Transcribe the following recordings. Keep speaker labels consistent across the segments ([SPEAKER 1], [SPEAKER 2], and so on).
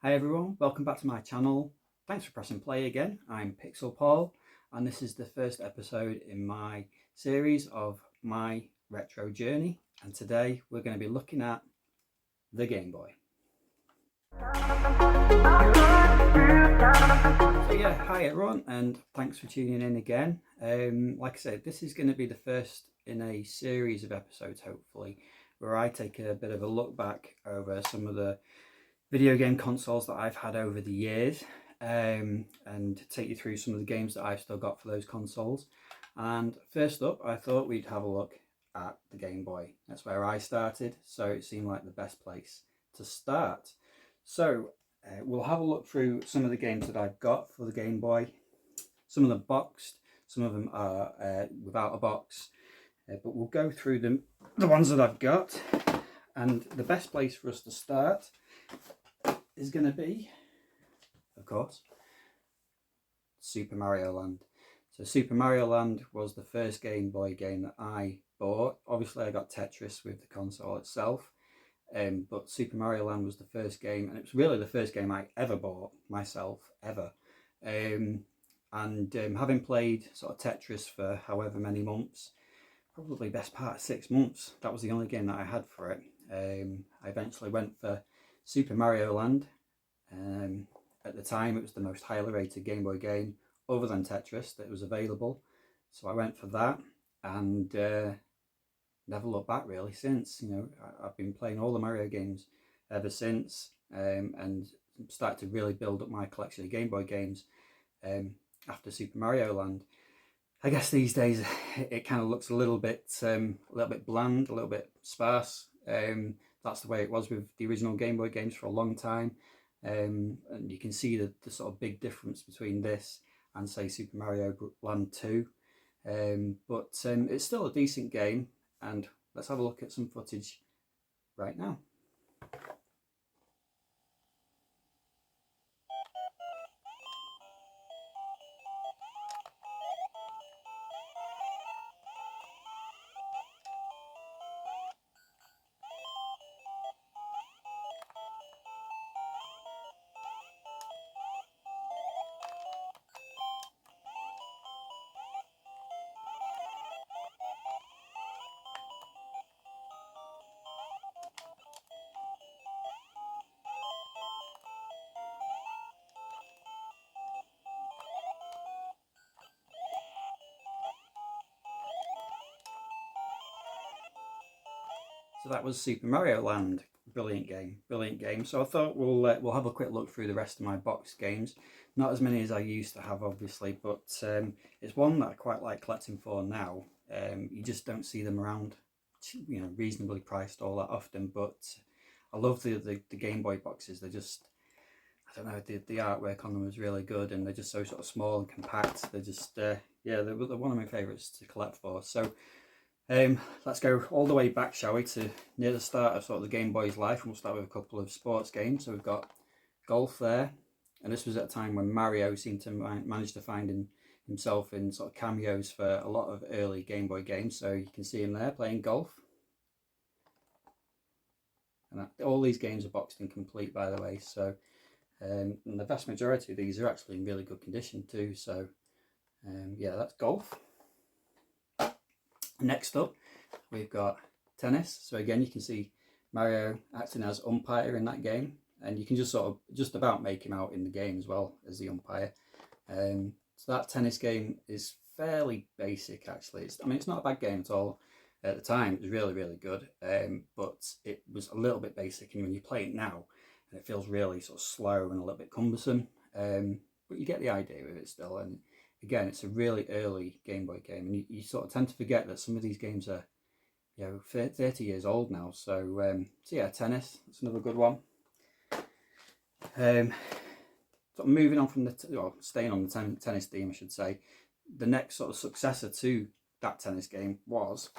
[SPEAKER 1] Hi everyone, welcome back to my channel. Thanks for pressing play again. I'm Pixel Paul and this is the first episode in my series of my retro journey, and today we're going to be looking at the Game Boy. So yeah, hi everyone and thanks for tuning in again. Like I said, this is going to be the first in a series of episodes hopefully, where I take a bit of a look back over some of the video game consoles that I've had over the years, and take you through some of the games that I've still got for those consoles. And first up, I thought we'd have a look at the Game Boy. That's where I started, so it seemed like the best place to start. So we'll have a look through some of the games that I've got for the Game Boy. Some of them boxed, some of them are without a box, but we'll go through the ones that I've got. And the best place for us to start is going to be, of course, Super Mario Land. So Super Mario Land was the first Game Boy game that I bought. Obviously I got Tetris with the console itself, but Super Mario Land was the first game, and it was really the first game I ever bought myself, ever. Having played sort of Tetris for however many months, probably best part of 6 months, that was the only game that I had for it. I eventually went for Super Mario Land. At the time it was the most highly rated Game Boy game other than Tetris that was available, so I went for that, and never looked back really since. I've been playing all the Mario games ever since, and started to really build up my collection of Game Boy games after Super Mario Land. I guess these days it kind of looks a little bit bland, a little bit sparse. That's the way it was with the original Game Boy games for a long time. And you can see the sort of big difference between this and say Super Mario Land 2. But it's still a decent game, and let's have a look at some footage right now. So that was Super Mario Land. Brilliant game, brilliant game. So I thought we'll have a quick look through the rest of my box games. Not as many as I used to have, obviously, but it's one that I quite like collecting for now. You just don't see them around, reasonably priced all that often. But I love the Game Boy boxes. They're just, I don't know, the artwork on them is really good, and they're just so sort of small and compact. They're just they're one of my favourites to collect for. So let's go all the way back, shall we, to near the start of sort of the Game Boy's life, and we'll start with a couple of sports games. So we've got golf there, and this was at a time when Mario seemed to manage to find himself in sort of cameos for a lot of early Game Boy games. So you can see him there playing golf. And all these games are boxed and complete, by the way. So and the vast majority of these are actually in really good condition too. So yeah, that's golf. Next up, we've got tennis. So again, you can see Mario acting as umpire in that game, and you can just about make him out in the game as well as the umpire. So that tennis game is fairly basic, actually. It's not a bad game at all. At the time, it was really, really good, but it was a little bit basic, and when you play it now, it feels really sort of slow and a little bit cumbersome. But you get the idea of it still, and again, it's a really early Game Boy game, and you sort of tend to forget that some of these games are 30 years old now. So yeah, tennis, that's another good one. Sort of moving on from staying on the tennis theme, I should say, the next sort of successor to that tennis game was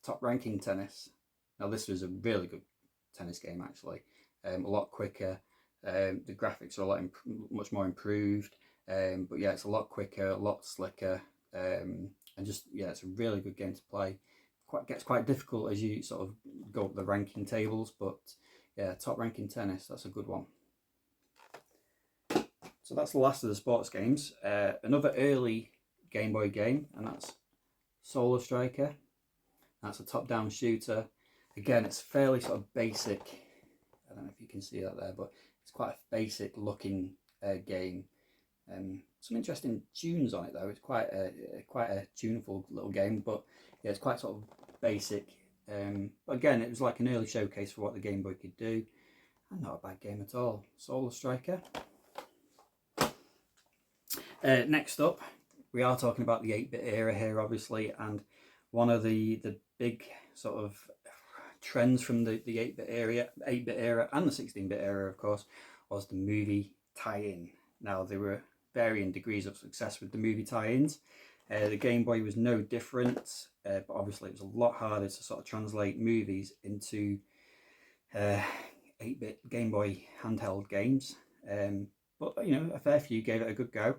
[SPEAKER 1] Top Ranking Tennis. Now this was a really good tennis game, actually, a lot quicker. The graphics are much more improved. But yeah, it's a lot quicker, a lot slicker, and just it's a really good game to play. Gets quite difficult as you sort of go up the ranking tables, but yeah, Top Ranking Tennis, that's a good one. So that's the last of the sports games. Another early Game Boy game, and that's Solar Striker. That's a top-down shooter. Again, it's fairly sort of basic. I don't know if you can see that there, but it's quite a basic looking game. Some interesting tunes on it though. It's quite a tuneful little game, but yeah, it's quite sort of basic. But again, it was like an early showcase for what the Game Boy could do, and not a bad game at all. Solar Striker. Next up, we are talking about the 8-bit era here, obviously, and one of the big sort of trends from the 8-bit era and the 16-bit era, of course, was the movie tie-in. Now, there were varying degrees of success with the movie tie-ins. The Game Boy was no different, but obviously it was a lot harder to sort of translate movies into 8-bit Game Boy handheld games. But, you know, a fair few gave it a good go.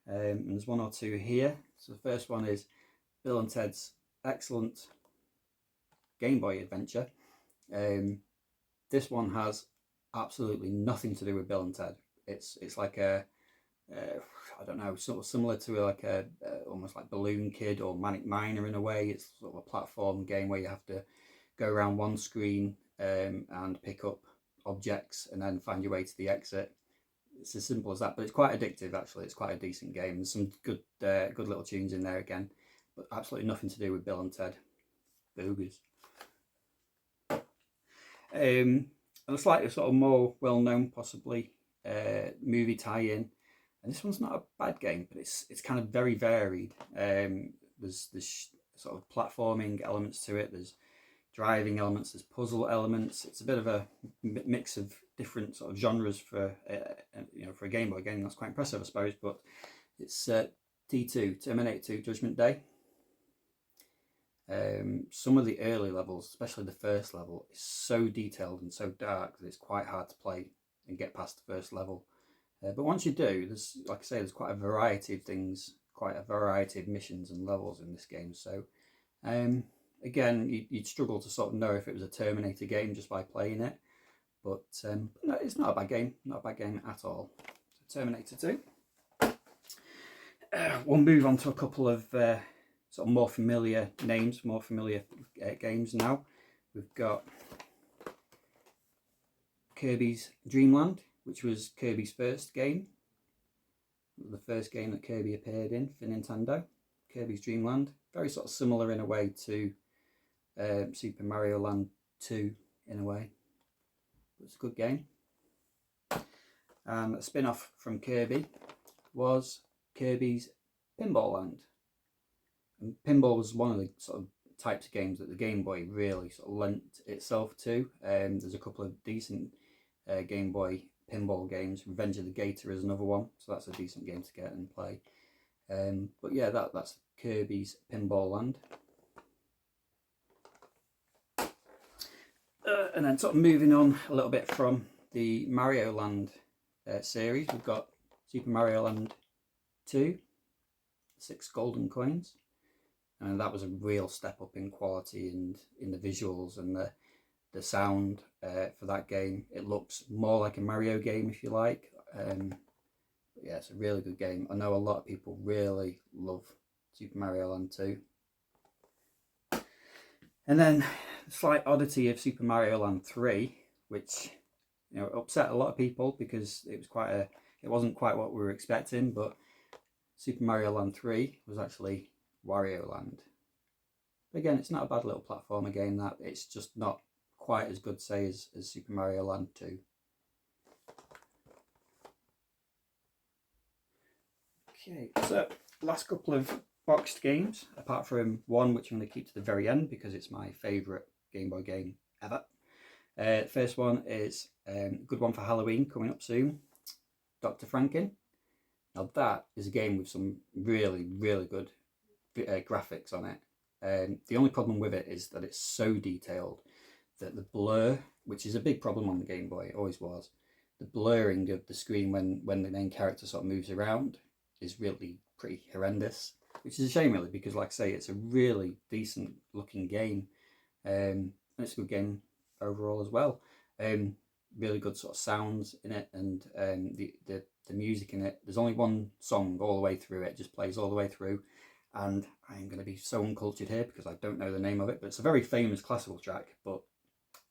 [SPEAKER 1] And there's one or two here. So the first one is Bill and Ted's Excellent Game Boy Adventure. This one has absolutely nothing to do with Bill and Ted. It's like a I don't know, sort of similar to like a almost like Balloon Kid or Manic Miner in a way. It's sort of a platform game where you have to go around one screen and pick up objects and then find your way to the exit. It's as simple as that, but it's quite addictive actually. It's quite a decent game. There's some good little tunes in there again, but absolutely nothing to do with Bill and Ted. Boogers. And a slightly sort of more well-known, possibly, movie tie-in. And this one's not a bad game, but it's kind of very varied. There's sort of platforming elements to it. There's driving elements. There's puzzle elements. It's a bit of a mix of different sort of genres for you know, for a Game Boy game. That's quite impressive, I suppose. But it's T2, Terminator 2, Judgment Day. Some of the early levels, especially the first level, is so detailed and so dark that it's quite hard to play and get past the first level. But once you do, there's, like I say, there's quite a variety of things, quite a variety of missions and levels in this game. So again, you'd struggle to sort of know if it was a Terminator game just by playing it. But no, it's not a bad game, not a bad game at all. So Terminator 2. We'll move on to a couple of sort of more familiar names, more familiar games now. We've got Kirby's Dream Land, which was Kirby's first game. The first game that Kirby appeared in for Nintendo. Kirby's Dream Land. Very sort of similar in a way to Super Mario Land 2 in a way. It's a good game. And a spin-off from Kirby was Kirby's Pinball Land. And pinball was one of the sort of types of games that the Game Boy really sort of lent itself to. There's a couple of decent Game Boy pinball games. Revenge of the Gator is another one, so that's a decent game to get and play. But yeah, that's Kirby's Pinball Land. And then sort of moving on a little bit from the Mario Land series, we've got Super Mario Land 2, 6 golden coins. And that was a real step up in quality and in the visuals and the sound for that game. It looks more like a Mario game, if you like. But yeah, it's a really good game. I know a lot of people really love Super Mario Land 2. And then the slight oddity of Super Mario Land 3, which, you know, upset a lot of people because it wasn't quite what we were expecting. But Super Mario Land 3 was actually Wario Land. But again, it's not a bad little platformer game. That it's just not quite as good, say, as Super Mario Land 2. Okay, so last couple of boxed games, apart from one which I'm going to keep to the very end because it's my favourite Game Boy game ever. First one is a good one for Halloween coming up soon, Dr. Franken. Now that is a game with some really, really good graphics on it. The only problem with it is that it's so detailed that the blur, which is a big problem on the Game Boy, it always was, the blurring of the screen when the main character sort of moves around is really pretty horrendous, which is a shame really, because like I say, it's a really decent looking game, and it's a good game overall as well. really good sort of sounds in it, and the music in it. There's only one song all the way through. It just plays all the way through, and I'm going to be so uncultured here because I don't know the name of it, but it's a very famous classical track, but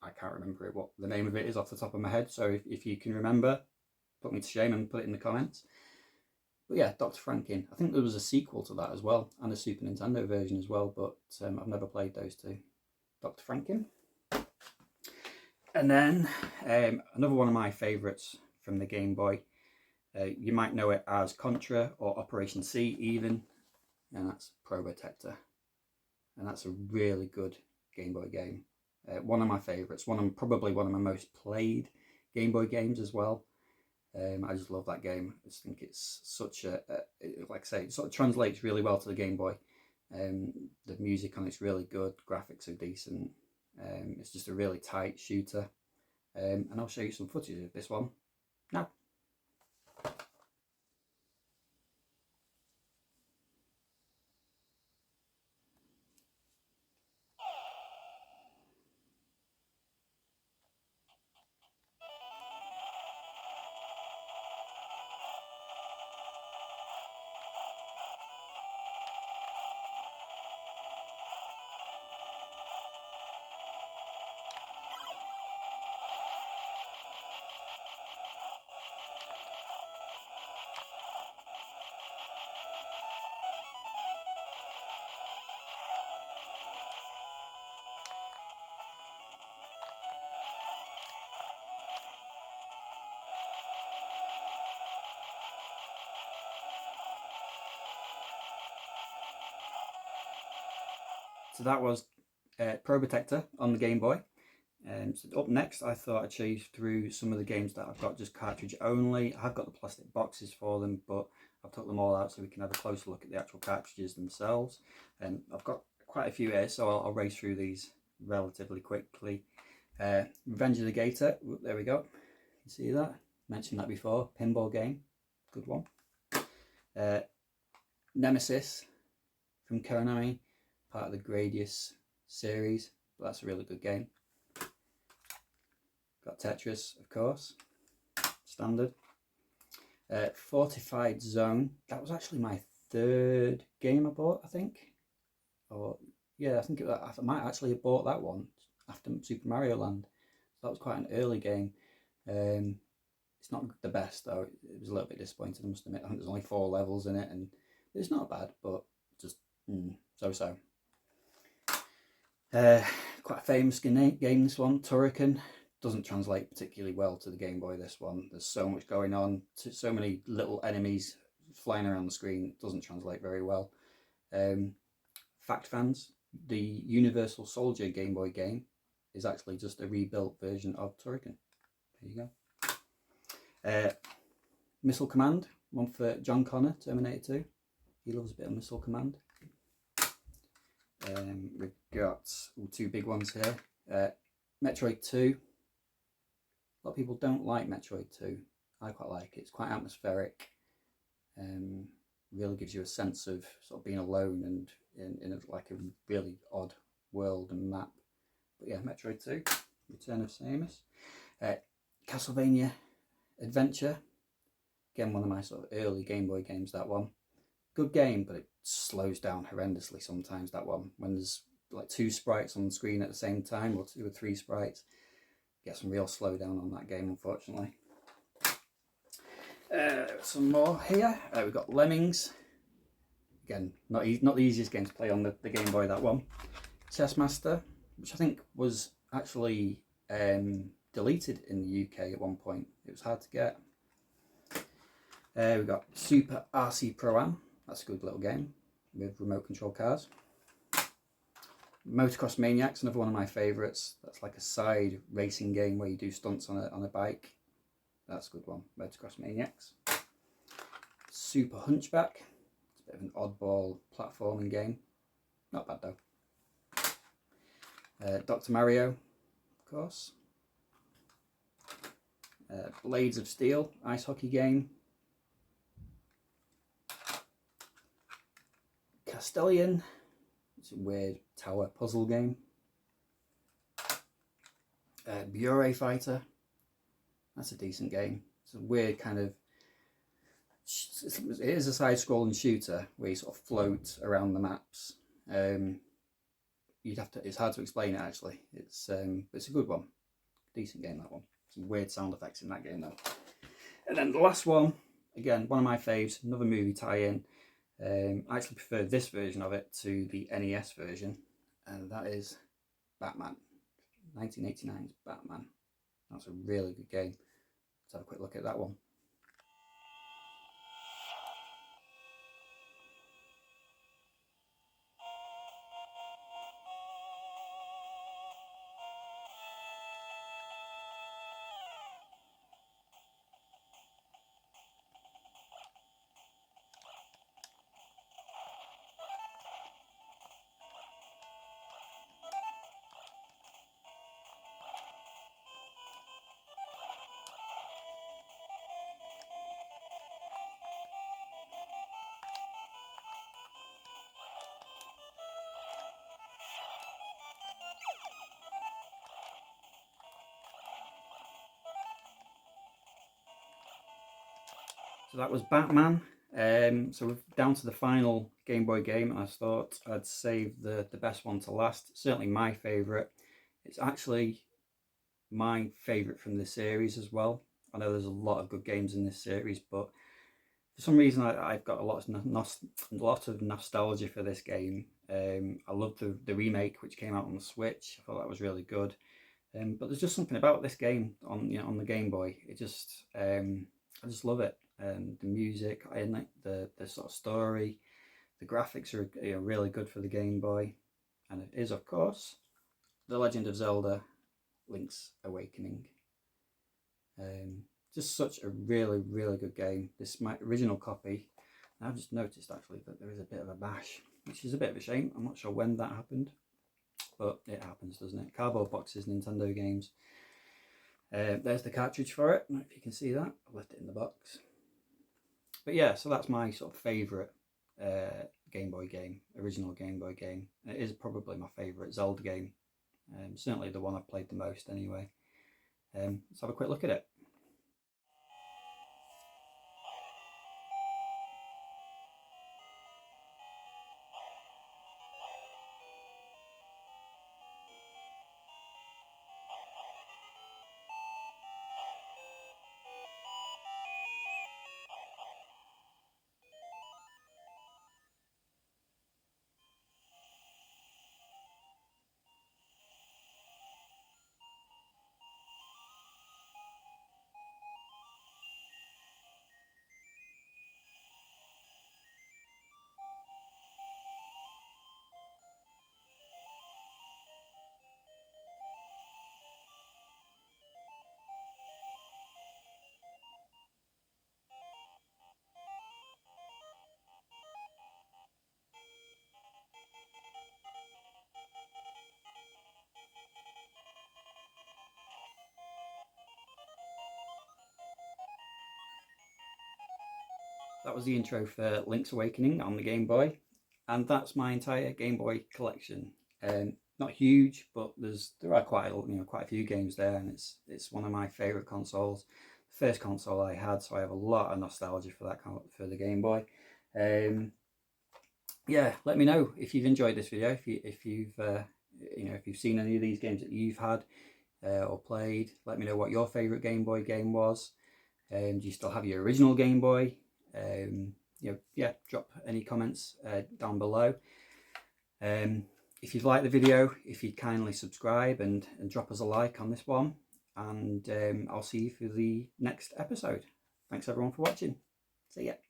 [SPEAKER 1] I can't remember what the name of it is off the top of my head. So if you can remember, put me to shame and put it in the comments. But yeah, Dr. Franken. I think there was a sequel to that as well, and a Super Nintendo version as well, but I've never played those two. Dr. Franken. And then another one of my favourites from the Game Boy. You might know it as Contra or Operation C even, and that's Probotector. And that's a really good Game Boy game. One of my favourites, probably one of my most played Game Boy games as well. I just love that game. I just think it's such like I say, it sort of translates really well to the Game Boy. The music on it's really good, graphics are decent. It's just a really tight shooter. And I'll show you some footage of this one now. So that was Probotector on the Game Boy. So up next, I thought I'd show you through some of the games that I've got just cartridge only. I've got the plastic boxes for them, but I've took them all out so we can have a closer look at the actual cartridges themselves. And I've got quite a few here, so I'll race through these relatively quickly. Revenge of the Gator, there we go. You see that? Mentioned that before. Pinball game, good one. Nemesis from Konami, part of the Gradius series, but that's a really good game. Got Tetris, of course, standard. Fortified Zone, that was actually my third game I bought, I think. Or yeah, I might actually have bought that one after Super Mario Land. So that was quite an early game. It's not the best though. It was a little bit disappointing, I must admit. I think there's only 4 levels in it, and it's not bad, but just so-so. Quite a famous game, this one, Turrican. Doesn't translate particularly well to the Game Boy, this one. There's so much going on, so many little enemies flying around the screen. It doesn't translate very well. Fact fans, the Universal Soldier Game Boy game is actually just a rebuilt version of Turrican. There you go. Missile Command, one for John Connor, Terminator 2. He loves a bit of Missile Command. We've got 2 big ones here. Metroid 2. A lot of people don't like Metroid 2. I quite like it. It's quite atmospheric. Really gives you a sense of sort of being alone and in like a really odd world and map. But yeah, Metroid 2, Return of Samus. Castlevania Adventure. Again, one of my sort of early Game Boy games, that one. Good game, but it slows down horrendously sometimes, that one. When there's like 2 sprites on the screen at the same time, or 2 or 3 sprites. Get some real slowdown on that game, unfortunately. Some more here. We've got Lemmings. Again, not the easiest game to play on the Game Boy, that one. Chessmaster, which I think was actually deleted in the UK at one point. It was hard to get. We've got Super RC Pro-Am. That's a good little game with remote control cars. Motocross Maniacs, another one of my favourites. That's like a side racing game where you do stunts on a bike. That's a good one, Motocross Maniacs. Super Hunchback. It's a bit of an oddball platforming game. Not bad though. Dr. Mario, of course. Blades of Steel, ice hockey game. Castellion. It's a weird tower puzzle game. Bure Fighter. That's a decent game. It's a weird kind of, it is a side-scrolling shooter where you sort of float around the maps. You'd have to, it's hard to explain it actually. It's a good one. Decent game, that one. Some weird sound effects in that game though. And then the last one, again, one of my faves, another movie tie-in. I actually prefer this version of it to the NES version, and that is Batman. 1989's Batman. That's a really good game. Let's have a quick look at that one. So that was Batman. So we're down to the final Game Boy game. I thought I'd save the best one to last. Certainly my favourite. It's actually my favourite from this series as well. I know there's a lot of good games in this series, but for some reason I've got a lot of nostalgia for this game. I love the remake which came out on the Switch. I thought that was really good. But there's just something about this game on on the Game Boy. It just I just love it. The music, I like the sort of story, the graphics are really good for the Game Boy, and it is of course The Legend of Zelda: Link's Awakening. Just such a really good game. This is my original copy. I've just noticed actually that there is a bit of a bash, which is a bit of a shame. I'm not sure when that happened, but it happens, doesn't it? Cardboard boxes, Nintendo games. There's the cartridge for it. I don't know if you can see that. I've left it in the box. But yeah, so that's my sort of favourite Game Boy game, original Game Boy game. It is probably my favourite Zelda game. Certainly the one I've played the most anyway. Let's have a quick look at it. That was the intro for Link's Awakening on the Game Boy, and that's my entire Game Boy collection. Not huge, but there are quite a few games there, and it's one of my favourite consoles. The first console I had, so I have a lot of nostalgia for that for the Game Boy. Yeah, let me know if you've enjoyed this video. If you've seen any of these games that you've had or played, let me know what your favourite Game Boy game was. Do you still have your original Game Boy? Yeah, drop any comments down below. If you've liked the video, if you'd kindly subscribe and drop us a like on this one, and I'll see you for the next episode. Thanks everyone for watching. See ya.